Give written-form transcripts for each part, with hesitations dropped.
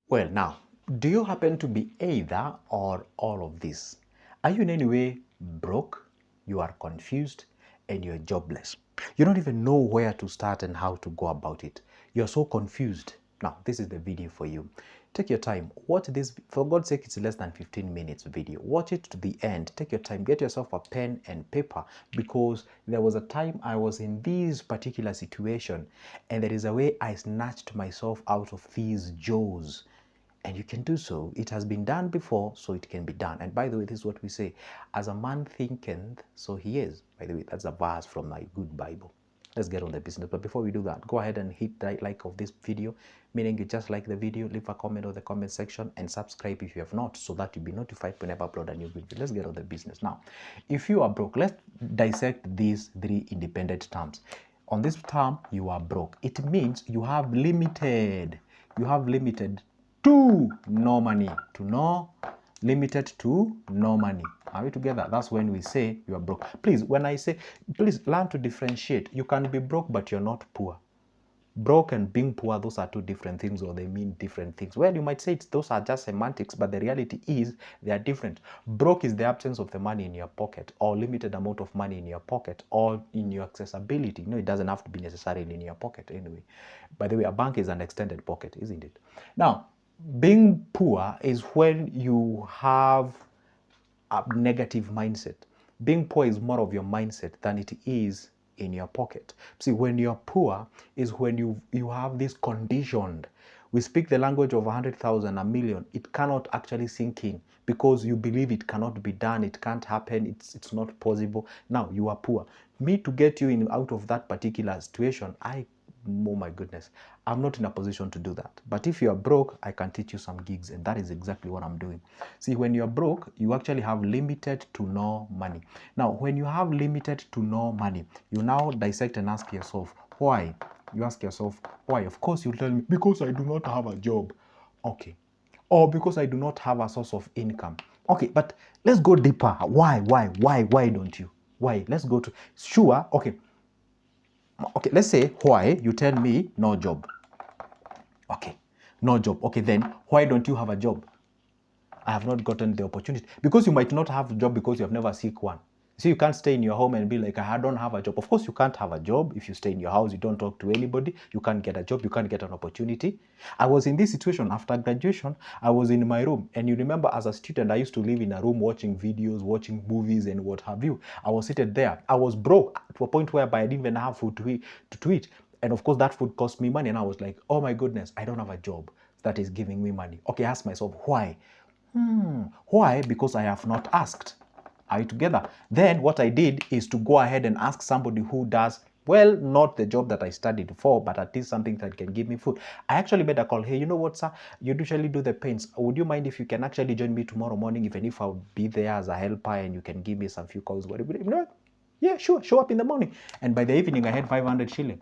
Well, now, do you happen to be either or all of this? Are you in any way broke? You are confused and you're jobless. You don't even know where to start and how to go about it. You're so confused. Now, this is the video for you. Take your time. Watch this. For God's sake, it's less than 15 minutes video. Watch it to the end. Take your time. Get yourself a pen and paper, because there was a time I was in this particular situation and there is a way I snatched myself out of these jaws. And you can do so. It has been done before, so it can be done. And by the way, this is what we say: as a man thinketh, so he is. By the way, that's a verse from my good Bible. Let's get on the business. But before we do that, go ahead and hit that like of this video, meaning you just like the video, leave a comment on the comment section, and subscribe if you have not, so that you'll be notified whenever I upload a new video. Let's get on the business. Now, if you are broke, let's dissect these three independent terms. On this term, you are broke. It means you have limited to no money, limited to no money. Are we together? That's when we say you are broke. Please, when I say, please learn to differentiate. You can be broke, but you're not poor. Broke and being poor, those are two different things, or they mean different things. Well, you might say those are just semantics, but the reality is they are different. Broke is the absence of the money in your pocket, or limited amount of money in your pocket, or in your accessibility. It doesn't have to be necessarily in your pocket anyway. By the way, a bank is an extended pocket, isn't it? Now, being poor is when you have a negative mindset. Being poor is more of your mindset than it is in your pocket. See, when you're poor is when you have this conditioned. We speak the language of 100,000, a million. It cannot actually sink in because you believe it cannot be done, it can't happen, it's not possible. Now you are poor. Me, to get you in out of that particular situation, oh my goodness, I'm not in a position to do that. But if you are broke, I can teach you some gigs, and that is exactly what I'm doing. See, when you're broke, you actually have limited to no money. Now, when you have limited to no money, you now dissect and ask yourself, why? You ask yourself, why? Of course, you'll tell me, because I do not have a job. Okay. Or because I do not have a source of income. Okay, but let's go deeper. Why don't you? Why? Let's go to, sure, okay, let's say why, you tell me no job. Okay, no job. Okay, then why don't you have a job? I have not gotten the opportunity. Because you might not have a job because you have never seek one. So you can't stay in your home and be like, I don't have a job. Of course, you can't have a job if you stay in your house, you don't talk to anybody, you can't get a job, you can't get an opportunity. I was in this situation after graduation. I was in my room, and you remember, as a student, I used to live in a room watching videos, watching movies, and what have you. I was seated there. I was broke to a point whereby I didn't even have food to eat. And of course, that food cost me money. And I was like, oh my goodness, I don't have a job that is giving me money. Okay, I asked myself, why? Why? Because I have not asked. Are you together? Then what I did is to go ahead and ask somebody who does, well, not the job that I studied for, but at least something that can give me food. I actually made a call. Hey, you know what, sir? You usually do the paints. Would you mind if you can actually join me tomorrow morning, even if I'll be there as a helper, and you can give me some few calls? Whatever. You know, yeah, sure. Show up in the morning. And by the evening, I had 500 shilling.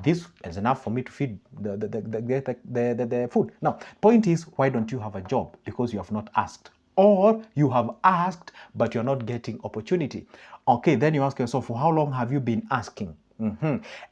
This is enough for me to feed the food. Now, point is, why don't you have a job? Because you have not asked. Or you have asked, but you're not getting opportunity. Okay, then you ask yourself, for how long have you been asking?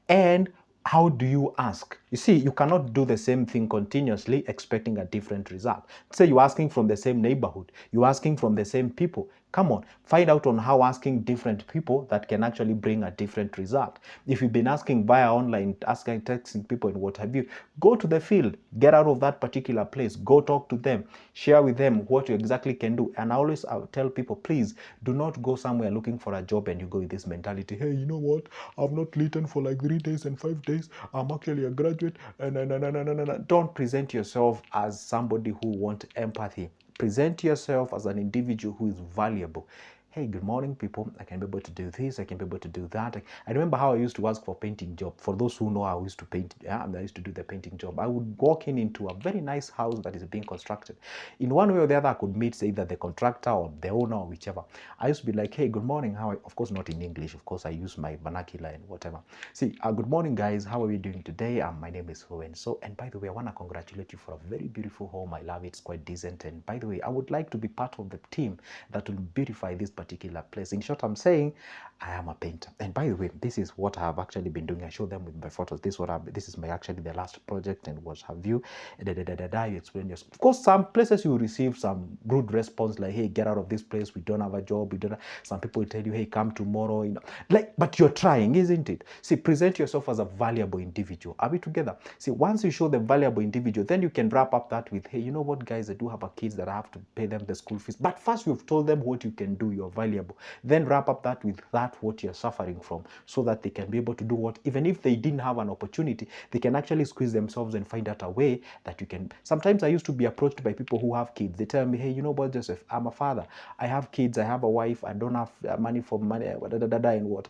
And how do you ask? You see, you cannot do the same thing continuously expecting a different result. Say you're asking from the same neighborhood, you're asking from the same people. Come on, find out on how asking different people that can actually bring a different result. If you've been asking via online, asking, texting people and what have you, go to the field, get out of that particular place, go talk to them, share with them what you exactly can do. And I'll tell people, please do not go somewhere looking for a job and you go with this mentality. Hey, you know what? I've not eaten for like 3 days and 5 days. I'm actually a graduate. And don't present yourself as somebody who wants empathy. Present yourself as an individual who is valuable. Hey, good morning, people. I can be able to do this. I can be able to do that. I remember how I used to ask for painting job. For those who know, I used to paint. Yeah, I used to do the painting job. I would walk into a very nice house that is being constructed. In one way or the other, I could meet either the contractor or the owner or whichever. I used to be like, hey, good morning. How are you? Of course, not in English. Of course, I use my vernacular and whatever. See, good morning, guys. How are we doing today? My name is so and so. And by the way, I want to congratulate you for a very beautiful home. I love it. It's quite decent. And by the way, I would like to be part of the team that will beautify this particular place. In short, I'm saying I am a painter. And by the way, this is what I have actually been doing. I show them with my photos. This is my actually the last project and what have you. You explain yourself. Of course, some places you will receive some rude response like, hey, get out of this place. We don't have a job. Some people will tell you, hey, come tomorrow. But you're trying, isn't it? See, present yourself as a valuable individual. Are we together? See, once you show the valuable individual, then you can wrap up that with, hey, you know what, guys, I do have a kids that I have to pay them the school fees. But first, you've told them what you can do. You're valuable. Then wrap up that with that what you're suffering from, so that they can be able to do what, even if they didn't have an opportunity, they can actually squeeze themselves and find out a way that you can. Sometimes I used to be approached by people who have kids. They tell me, hey, you know what, Joseph, I'm a father. I have kids. I have a wife. I don't have money for money, and what.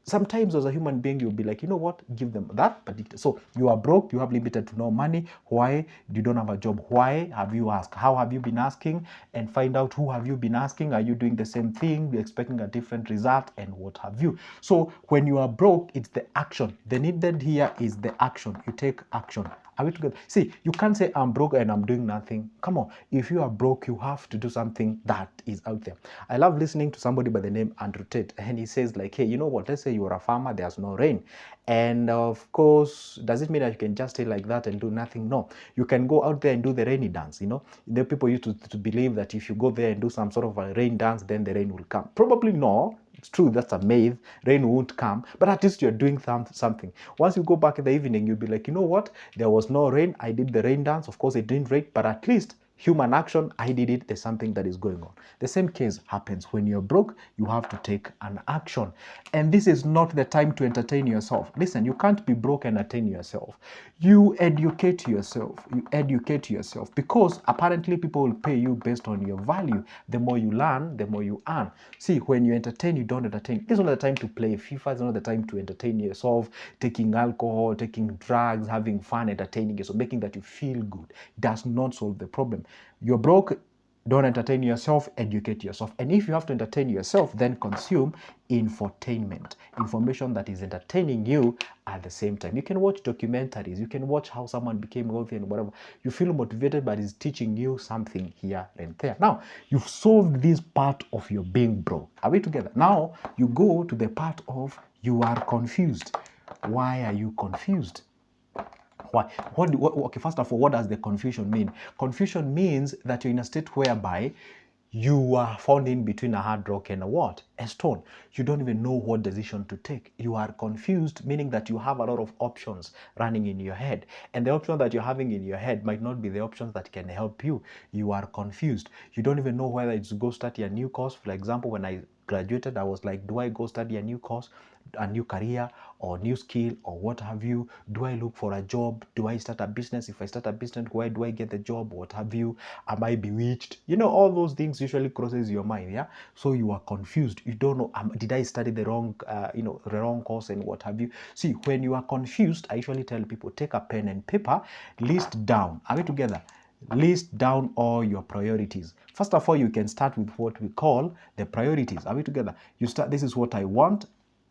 Sometimes as a human being, you'll be like, you know what, give them that. So you are broke, you have limited to no money. Why? You don't have a job. Why? Have you asked? How have you been asking? And find out who have you been asking. Are you doing the same thing? You're expecting a different result, and what have you. So when you are broke, it's the action. The needed here is the action. You take action. Are we together? See, you can't say I'm broke and I'm doing nothing. Come on. If you are broke, you have to do something that is out there. I love listening to somebody by the name Andrew Tate, and he says like, hey, you know what? Let's say you're a farmer, there's no rain. And of course, does it mean that you can just stay like that and do nothing? No. You can go out there and do the rainy dance, The people used to believe that if you go there and do some sort of a rain dance, then the rain will come. Probably no. It's true, that's a myth. Rain won't come, but at least you're doing something. Once you go back in the evening, you'll be like, you know what? There was no rain. I did the rain dance. Of course, it didn't rain, but at least human action, I did it. There's something that is going on. The same case happens when you're broke. You have to take an action. And this is not the time to entertain yourself. Listen, you can't be broke and entertain yourself. You educate yourself. You educate yourself, because apparently people will pay you based on your value. The more you learn, the more you earn. See, when you entertain, you don't entertain. This is not the time to play FIFA. It's not the time to entertain yourself, taking alcohol, taking drugs, having fun, entertaining yourself, making that you feel good. Does not solve the problem. You're broke. Don't entertain yourself, educate yourself. And if you have to entertain yourself, then consume infotainment, information that is entertaining you at the same time. You can watch documentaries, you can watch how someone became wealthy and whatever. You feel motivated, but it's teaching you something here and there. Now, you've solved this part of your being broke. Are we together? Now, you go to the part of you are confused. Why are you confused? Why? Okay, first of all, what does the confusion mean? Confusion means that you're in a state whereby you are found in between a hard rock and a what? A stone. You don't even know what decision to take. You are confused, meaning that you have a lot of options running in your head. And the option that you're having in your head might not be the options that can help you. You are confused. You don't even know whether it's go study a new course. For example, when I graduated, I was like, do I go study a new course, a new career, or new skill, or what have you? Do I look for a job? Do I start a business? If I start a business, where do I get the job? What have you? Am I bewitched? All those things usually crosses your mind, yeah? So you are confused. You don't know, did I study the wrong, the wrong course and what have you? See, when you are confused, I usually tell people, take a pen and paper, list down. Are we together? List down all your priorities. First of all, you can start with what we call the priorities. Are we together? You start, this is what I want.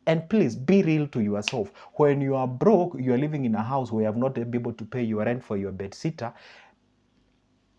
And please be real to yourself. When you are broke, you are living in a house where you have not been able to pay your rent for your bed sitter.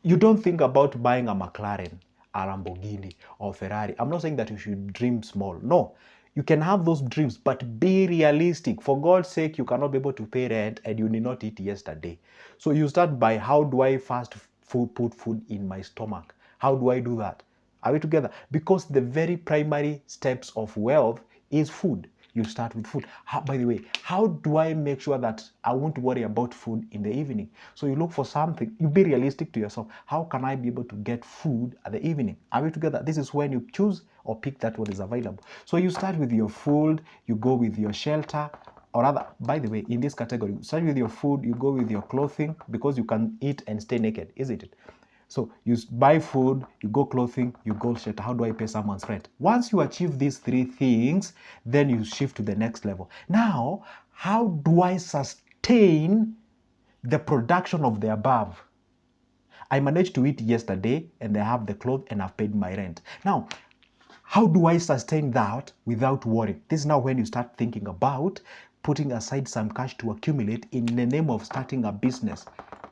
You don't think about buying a McLaren, a Lamborghini, or Ferrari. I'm not saying that you should dream small. No. You can have those dreams, but be realistic. For God's sake, you cannot be able to pay rent and you did not eat yesterday. So you start by, how do I first put food in my stomach? How do I do that? Are we together? Because the very primary steps of wealth is food. You start with food. By the way, how do I make sure that I won't worry about food in the evening? So you look for something. You be realistic to yourself. How can I be able to get food at the evening? Are we together? This is when you choose or pick that what is available. So you start with your food. You go with your shelter. Or rather, by the way, in this category, start with your food. You go with your clothing, because you can eat and stay naked, isn't it? So you buy food, you go clothing, you go shelter. How do I pay someone's rent? Once you achieve these three things, then you shift to the next level. Now, how do I sustain the production of the above? I managed to eat yesterday and I have the clothes and I've paid my rent. Now, how do I sustain that without worry? This is now when you start thinking about putting aside some cash to accumulate in the name of starting a business.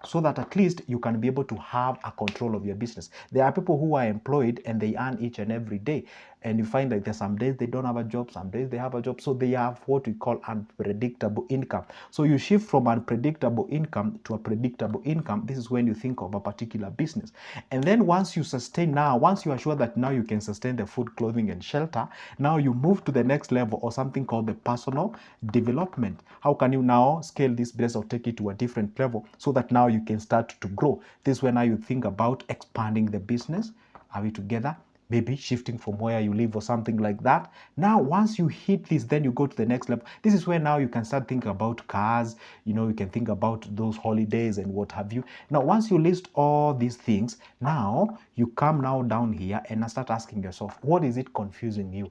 so that at least you can be able to have a control of your business. There are people who are employed and they earn each and every day, and you find that there's some days they don't have a job, some days they have a job, so they have what we call unpredictable income. So you shift from unpredictable income to a predictable income. This is when you think of a particular business. And then once you sustain, now once you are sure that now you can sustain the food, clothing and shelter, now you move to the next level, or something called the personal development. How can you now scale this business or take it to a different level so that now you can start to grow? This is when now you think about expanding the business. Are we together? Maybe shifting from where you live or something like that. Now, once you hit this, then you go to the next level. This is where now you can start thinking about cars, you can think about those holidays and what have you. Now, once you list all these things, now you come now down here and start asking yourself, what is it confusing you?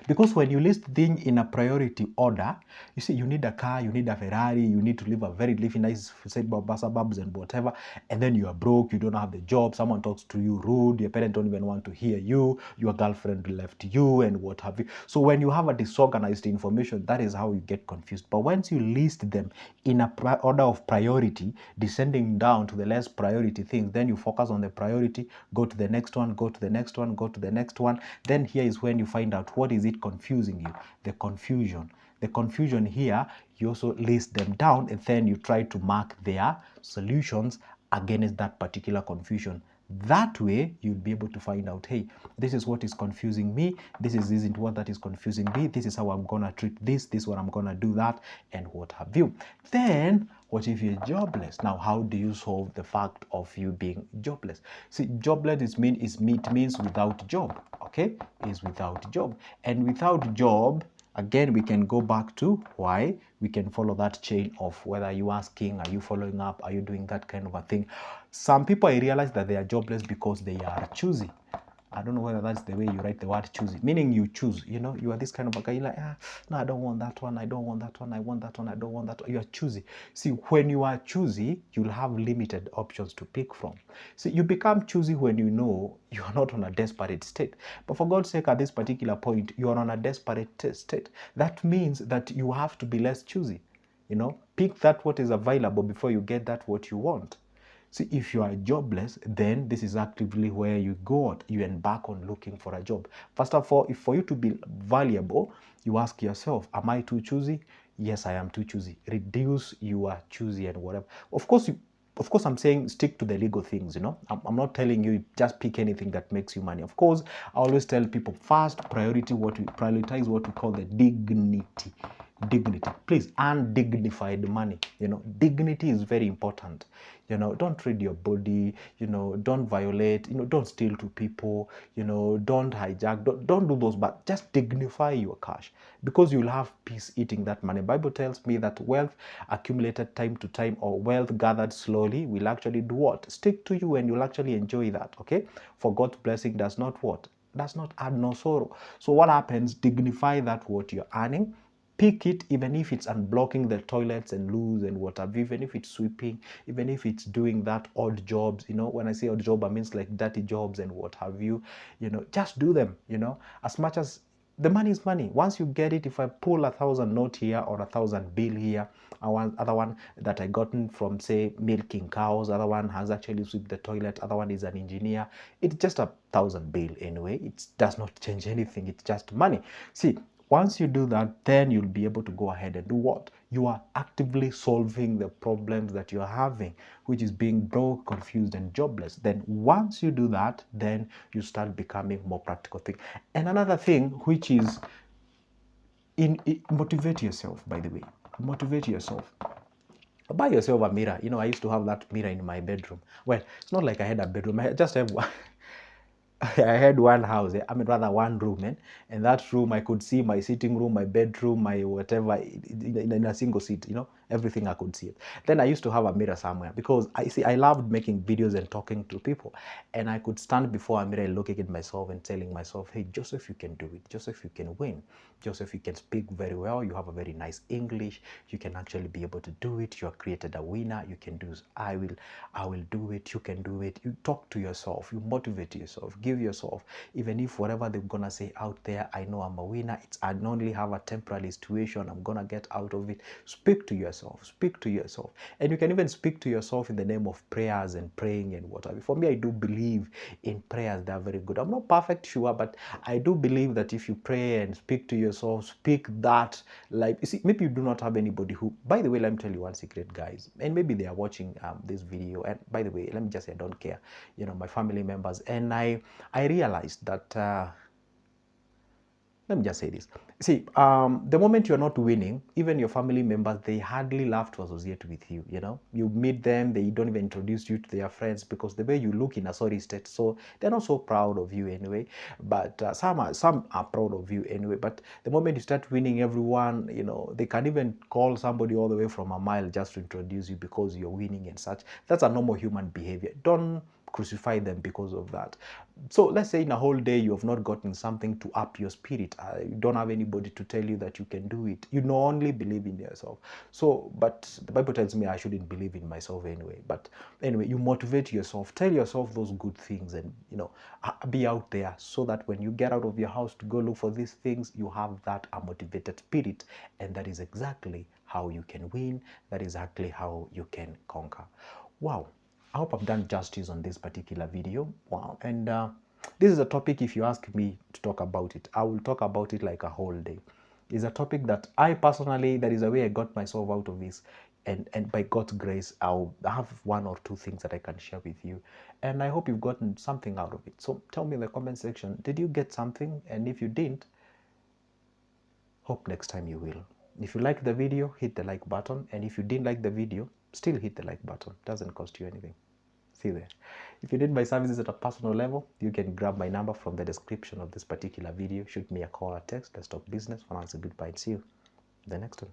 Because when you list things in a priority order, you see, you need a car, you need a Ferrari, you need to live a very nice suburbs and whatever, and then you are broke, you don't have the job, someone talks to you rude, your parents don't even want to hear you, your girlfriend left you, and what have you. So when you have a disorganized information, that is how you get confused. But once you list them in a order of priority, descending down to the less priority things, then you focus on the priority, go to the next one, go to the next one, go to the next one. Then here is when you find out what is it confusing you, the confusion. The confusion here, you also list them down and then you try to mark their solutions against that particular confusion. That way, you'll be able to find out, hey, this is what is confusing me. This isn't what that is confusing me. This is how I'm going to treat this. This is what I'm going to do that, and what have you. Then, what if you're jobless? Now, how do you solve the fact of you being jobless? See, jobless means without job, okay? Is without job. And without job, again, we can go back to why. We can follow that chain of whether you asking, are you following up, are you doing that kind of a thing. Some people, I realize that they are jobless because they are choosy. I don't know whether that's the way you write the word choosy, meaning you choose, you are this kind of a guy, you're like, no, I don't want that one, I don't want that one, I want that one, I don't want that one. You are choosy. See, when you are choosy, you'll have limited options to pick from. See, you become choosy when you know you are not on a desperate state. But for God's sake, at this particular point, you are on a desperate state. That means that you have to be less choosy. Pick that what is available before you get that what you want. See, if you are jobless, then this is actively where you go out, you embark on looking for a job. First of all, if for you to be valuable, you ask yourself, am I too choosy? Yes, I am too choosy. Reduce your choosy and whatever. Of course, I'm saying stick to the legal things, I'm not telling you just pick anything that makes you money. Of course, I always tell people first, prioritize what we call the dignity. Please, undignified money. Dignity is very important. Don't trade your body, don't violate, don't steal to people, don't hijack, don't do those, but just dignify your cash, because you'll have peace eating that money. Bible tells me that wealth accumulated time to time, or wealth gathered slowly, will actually do what? Stick to you, and you'll actually enjoy that, okay? For God's blessing does not what? Does not add no sorrow. So what happens? Dignify that what you're earning. Pick it, even if it's unblocking the toilets and loos and whatever, even if it's sweeping, even if it's doing that odd jobs. When I say odd job, I mean like dirty jobs and what have you. Just do them. As much as the money is money. Once you get it, if I pull 1,000 note here or 1,000 bill here, other one that I gotten from, say, milking cows, other one has actually swept the toilet, other one is an engineer. It's just 1,000 bill anyway. It does not change anything. It's just money. See, once you do that, then you'll be able to go ahead and do what? You are actively solving the problems that you're having, which is being broke, confused, and jobless. Then once you do that, then you start becoming more practical thing. And another thing, which is motivate yourself, by the way. Motivate yourself. Buy yourself a mirror. I used to have that mirror in my bedroom. Well, it's not like I had a bedroom. I just have one. I had one house, rather one room, and that room I could see my sitting room, my bedroom, my whatever in a single seat, everything I could see it. Then I used to have a mirror somewhere, because I loved making videos and talking to people, and I could stand before a mirror looking at myself and telling myself, hey, Joseph, you can do it. Joseph, you can win. Joseph, you can speak very well. You have a very nice English. You can actually be able to do it. You are created a winner. You can do it. I will do it. You can do it. You talk to yourself. You motivate yourself. Give yourself, even if whatever they're gonna say out there, I know I'm a winner. I only have a temporary situation. I'm gonna get out of it. Speak to yourself. yourself. Speak to yourself. And you can even speak to yourself in the name of prayers and praying and whatever. For me, I do believe in prayers. They are very good. I'm not perfect, sure, but I do believe that if you pray and speak to yourself, speak that, like, you see, maybe you do not have anybody who, by the way, let me tell you one secret, guys, and maybe they are watching this video, and by the way, let me just say, I don't care, you know, my family members, and I realized that let me just say this. See, the moment you're not winning, even your family members, they hardly love to associate with you, you know. You meet them, they don't even introduce you to their friends because the way you look in a sorry state, so they're not so proud of you anyway. But some are proud of you anyway. But the moment you start winning everyone, you know, they can even call somebody all the way from a mile just to introduce you because you're winning and such. That's a normal human behavior. Don't crucify them because of that. So let's say in a whole day you have not gotten something to up your spirit. You don't have anybody to tell you that you can do it. You not only believe in yourself. So, but the Bible tells me I shouldn't believe in myself anyway. But anyway, you motivate yourself. Tell yourself those good things, and you know, be out there so that when you get out of your house to go look for these things, you have that motivated spirit, and that is exactly how you can win. That is exactly how you can conquer. Wow. I hope I've done justice on this particular video. Wow. And this is a topic, if you ask me to talk about it, I will talk about it like a whole day. It's a topic that I personally, that is the way I got myself out of this. And by God's grace, I'll have one or two things that I can share with you. And I hope you've gotten something out of it. So tell me in the comment section, did you get something? And if you didn't, hope next time you will. If you liked the video, hit the like button. And if you didn't like the video, still hit the like button. It doesn't cost you anything. See you there. If you need my services at a personal level, you can grab my number from the description of this particular video. Shoot me a call or text. Let's talk business. For now, it's a goodbye and see you in the next one.